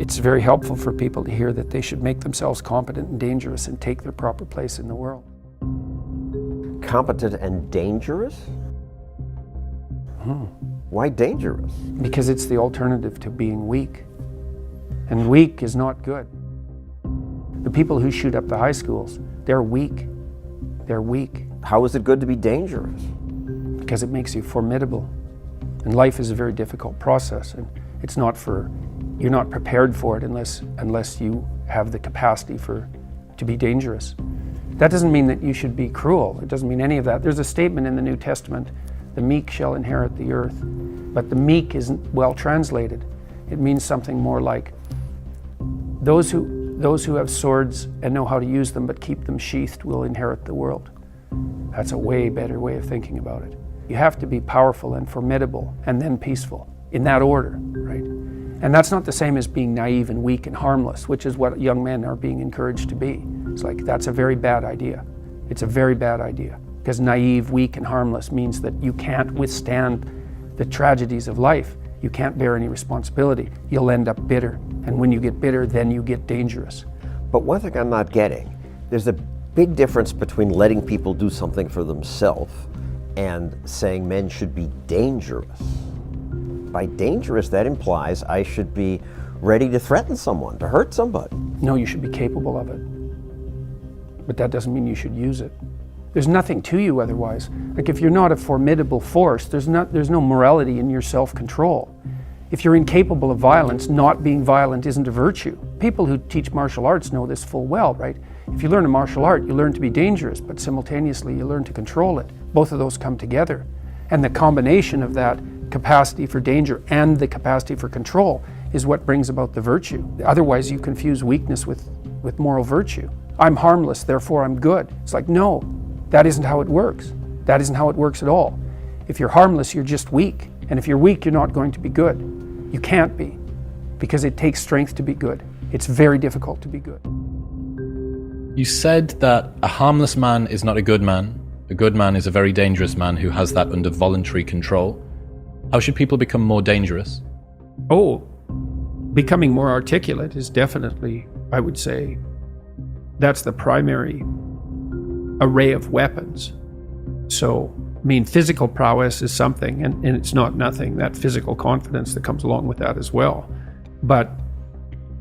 It's very helpful for people to hear that they should make themselves competent and dangerous and take their proper place in the world. Competent and dangerous? Why dangerous? Because it's the alternative to being weak. And weak is not good. The people who shoot up the high schools, they're weak. They're weak. How is it good to be dangerous? Because it makes you formidable. And life is a very difficult process, and it's not you're not prepared for it unless you have the capacity to be dangerous. That doesn't mean that you should be cruel. It doesn't mean any of that. There's a statement in the New Testament, the meek shall inherit the earth. But the meek isn't well translated. It means something more like those who have swords and know how to use them but keep them sheathed will inherit the world. That's a way better way of thinking about it. You have to be powerful and formidable and then peaceful, in that order, right? And that's not the same as being naive and weak and harmless, which is what young men are being encouraged to be. It's like, that's a very bad idea. It's a very bad idea. Because naive, weak, and harmless means that you can't withstand the tragedies of life. You can't bear any responsibility. You'll end up bitter. And when you get bitter, then you get dangerous. But one thing I'm not getting, there's a big difference between letting people do something for themselves and saying men should be dangerous. By dangerous, that implies I should be ready to threaten someone, to hurt somebody. No, you should be capable of it. But that doesn't mean you should use it. There's nothing to you otherwise. Like, if you're not a formidable force, there's no morality in your self-control. If you're incapable of violence, not being violent isn't a virtue. People who teach martial arts know this full well, right? If you learn a martial art, you learn to be dangerous, but simultaneously you learn to control it. Both of those come together. And the combination of that capacity for danger and the capacity for control is what brings about the virtue. Otherwise, you confuse weakness with moral virtue. I'm harmless, therefore I'm good. It's like, no, that isn't how it works. That isn't how it works at all. If you're harmless, you're just weak. And if you're weak, you're not going to be good. You can't be, because it takes strength to be good. It's very difficult to be good. You said that a harmless man is not a good man. A good man is a very dangerous man who has that under voluntary control. How should people become more dangerous? Oh, becoming more articulate is definitely, I would say, that's the primary array of weapons. So, I mean, physical prowess is something, and it's not nothing, that physical confidence that comes along with that as well. But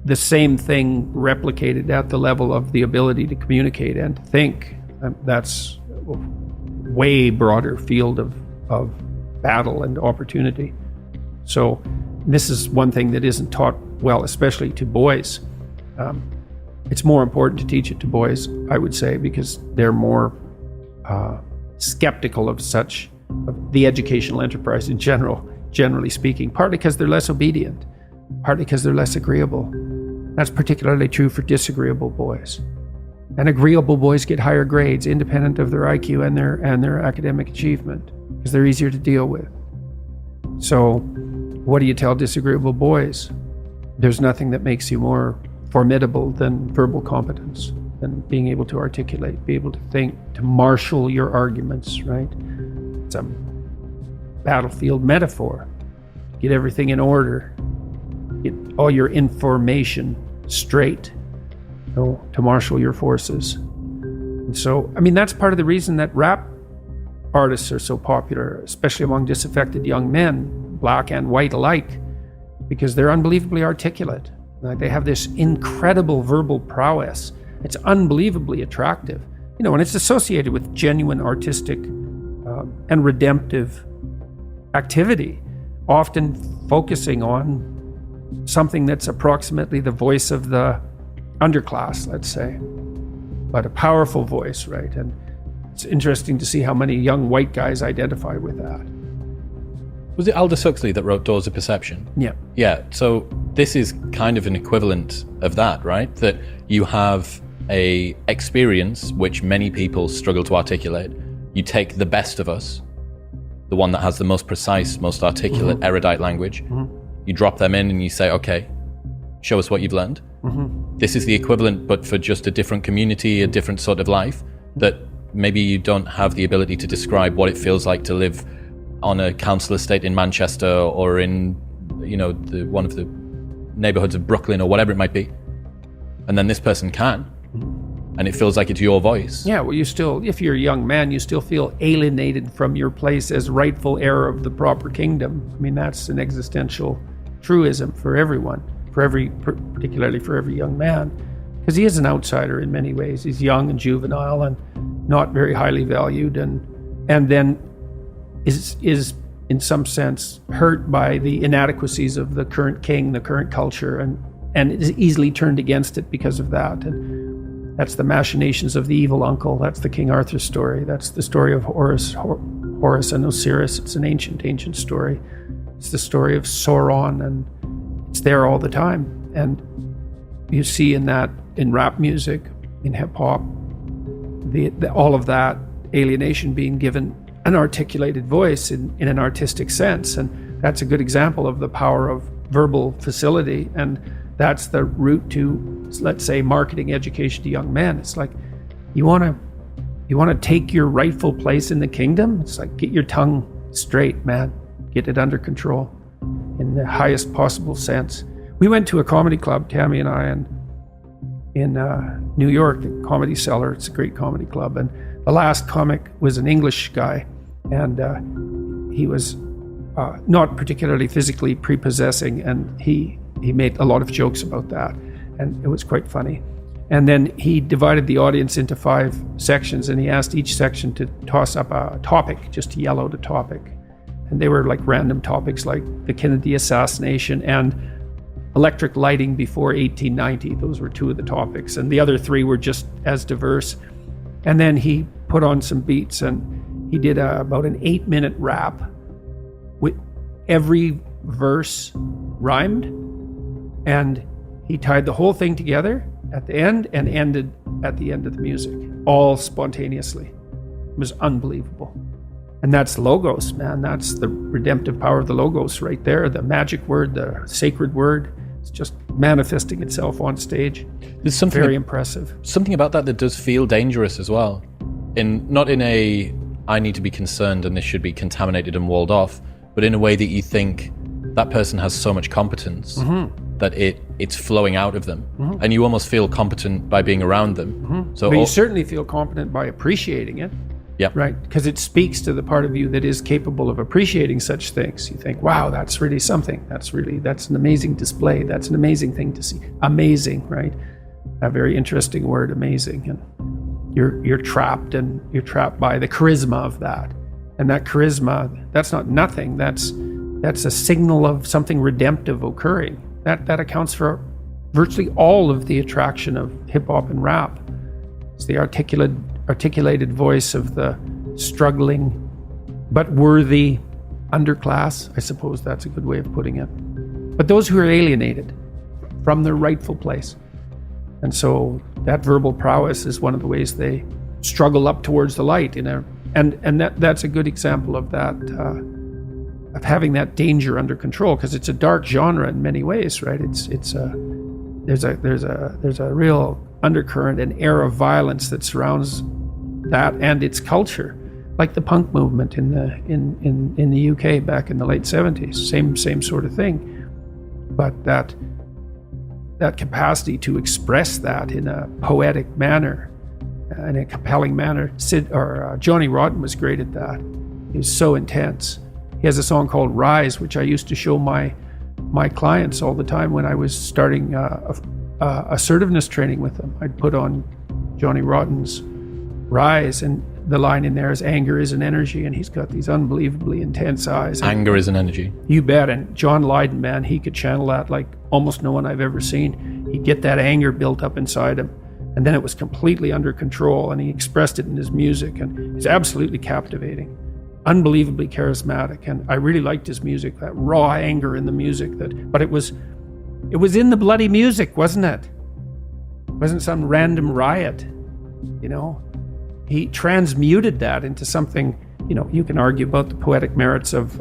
the same thing replicated at the level of the ability to communicate and to think, that's a way broader field of battle and opportunity. So this is one thing that isn't taught well, especially to boys. It's more important to teach it to boys, I would say, because they're more skeptical of the educational enterprise in general, generally speaking, partly because they're less obedient, partly because they're less agreeable. That's particularly true for disagreeable boys. And agreeable boys get higher grades, independent of their IQ and their academic achievement, because they're easier to deal with. So, what do you tell disagreeable boys? There's nothing that makes you more formidable than verbal competence, than being able to articulate, be able to think, to marshal your arguments, right? It's a battlefield metaphor. Get everything in order. Get all your information straight, to marshal your forces. And so, I mean, that's part of the reason that rap artists are so popular, especially among disaffected young men, black and white alike, because they're unbelievably articulate. Like, they have this incredible verbal prowess. It's unbelievably attractive, and it's associated with genuine artistic and redemptive activity, often focusing on something that's approximately the voice of the underclass, let's say, but a powerful voice, right? And it's interesting to see how many young white guys identify with that. Was it Aldous Huxley that wrote Doors of Perception? Yeah. Yeah, so this is kind of an equivalent of that, right? That you have a experience which many people struggle to articulate. You take the best of us, the one that has the most precise, most articulate, erudite language. You drop them in and you say, okay, show us what you've learned. This is the equivalent, but for just a different community, a different sort of life, that maybe you don't have the ability to describe what it feels like to live on a council estate in Manchester or in, one of the neighborhoods of Brooklyn or whatever it might be. And then this person can. And it feels like it's your voice. Yeah, well, you still, if you're a young man, you still feel alienated from your place as rightful heir of the proper kingdom. I mean, that's an existential truism for everyone, particularly for every young man, because he is an outsider in many ways. He's young and juvenile and not very highly valued, and then is in some sense hurt by the inadequacies of the current king, the current culture, and is easily turned against it because of that. And that's the machinations of the evil uncle. That's the King Arthur story. That's the story of Horus and Osiris. It's an ancient story. It's the story of Sauron, and it's there all the time. And you see in that, in rap music, in hip hop, all of that alienation being given an articulated voice in an artistic sense. And that's a good example of the power of verbal facility. And that's the route to, let's say, marketing education to young men. It's like, you want to take your rightful place in the kingdom? It's like, get your tongue straight, man. Get it under control in the highest possible sense. We went to a comedy club, Tammy and I, in New York, the Comedy Cellar. It's a great comedy club. And the last comic was an English guy, and he was not particularly physically prepossessing, and he made a lot of jokes about that, and it was quite funny. And then he divided the audience into 5 sections, and he asked each section to toss up a topic, just to yell out a topic. And they were like random topics like the Kennedy assassination and electric lighting before 1890. Those were 2 of the topics, and the other 3 were just as diverse. And then he put on some beats, and he did about an 8-minute rap with every verse rhymed, and he tied the whole thing together at the end and ended at the end of the music, all spontaneously. It was unbelievable. And that's logos, man. That's the redemptive power of the logos right there. The magic word, the sacred word. It's just manifesting itself on stage. There's something very impressive. Something about that does feel dangerous as well. Not in a, I need to be concerned and this should be contaminated and walled off, but in a way that you think that person has so much competence that it's flowing out of them. And you almost feel competent by being around them. But you certainly feel competent by appreciating it. Yep. Right? Because it speaks to the part of you that is capable of appreciating such things. You think, wow, that's really something. That's an amazing display. That's an amazing thing to see. Amazing, right? A very interesting word, amazing. And you're trapped by the charisma of that. And that charisma, that's not nothing. That's a signal of something redemptive occurring. That accounts for virtually all of the attraction of hip hop and rap. It's the articulated voice of the struggling but worthy underclass. I suppose that's a good way of putting it. But those who are alienated from their rightful place. And so that verbal prowess is one of the ways they struggle up towards the light. And that's a good example of that, of having that danger under control, because it's a dark genre in many ways, right? There's a real undercurrent and air of violence that surrounds that and its culture, like the punk movement in the UK back in the late 70s. Same sort of thing. But that capacity to express that in a poetic manner, in a compelling manner. Johnny Rotten was great at that. He was so intense. He has a song called Rise, which I used to show my clients all the time when I was starting assertiveness training with them. I'd put on Johnny Rotten's Rise, and the line in there is anger is an energy, and he's got these unbelievably intense eyes. Anger is an energy. You bet. And John Lydon, man, he could channel that like almost no one I've ever seen. He'd get that anger built up inside him, and then it was completely under control, and he expressed it in his music, and he's absolutely captivating, unbelievably charismatic. And I really liked his music, that raw anger in the music. But it was in the bloody music, wasn't it? It wasn't some random riot, you know? He transmuted that into something, you know, you can argue about the poetic merits of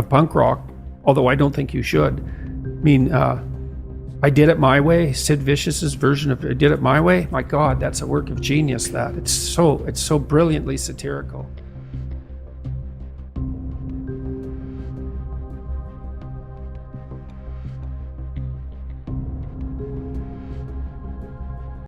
punk rock, although I don't think you should. I mean, I Did It My Way, Sid Vicious's version of I Did It My Way, my God, that's a work of genius, that. It's so brilliantly satirical.